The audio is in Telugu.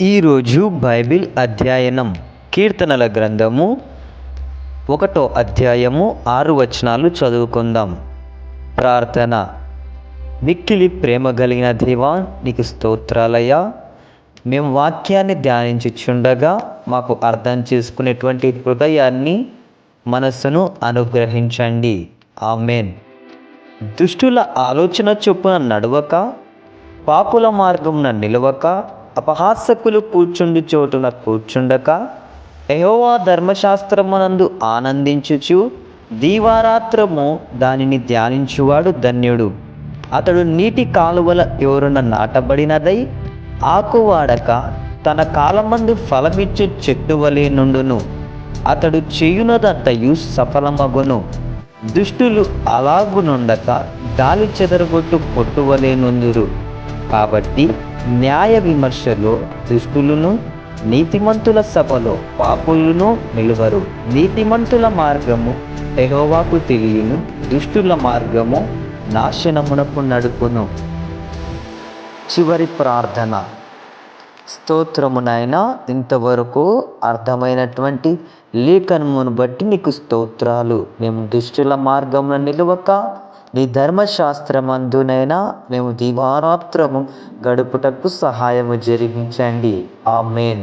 ఈరోజు బైబిల్ అధ్యయనం కీర్తనల గ్రంథము 1వ అధ్యాయము 6 వచనాలు చదువుకుందాం. ప్రార్థన. మిక్కిలి ప్రేమ కలిగిన దేవా, నీకు స్తోత్రాలయ్యా. మేము వాక్యాన్ని ధ్యానించుచుండగా మాకు అర్థం చేసుకునేటువంటి హృదయాన్ని, మనస్సును అనుగ్రహించండి. ఆమేన్. దుష్టుల ఆలోచన చొప్పున నడవక, పాపుల మార్గమున నిలవక, అపహాసకులు కూర్చుండు చోటున కూర్చుండక, యెహోవా ధర్మశాస్త్రమునందు ఆనందించుచు దీవారాత్రము దానిని ధ్యానించువాడు ధన్యుడు. అతడు నీటి కాలువల ఓరున నాటబడినదై ఆకువాడక తన కాలమందు ఫలమిచ్చు చెట్టు వలె నుండును. అతడు చేయునదంతయు సఫలమగును. దుష్టులు అలాగునుండక గాలి చెదరగొట్టు పొట్టు వలె నుందురు. కాబట్టి న్యాయ విమర్శలో దుష్టులను, నీతిమంతుల సభలో పాపులను నిలువరు. నీతిమంతుల మార్గము యెహోవాకు తెలియను, దుష్టుల మార్గము నాశనమునకు నడుపును. చివరి ప్రార్థన. స్తోత్రము నాయనా, ఇంతవరకు అర్థమైనటువంటి లేఖనమును బట్టి నీకు స్తోత్రాలు. మేము దుష్టుల మార్గమున నిలవక నీ ధర్మశాస్త్రమందునైనా మేము దివారాత్రము గడుపుటకు సహాయము జరిగించండి. ఆమేన్.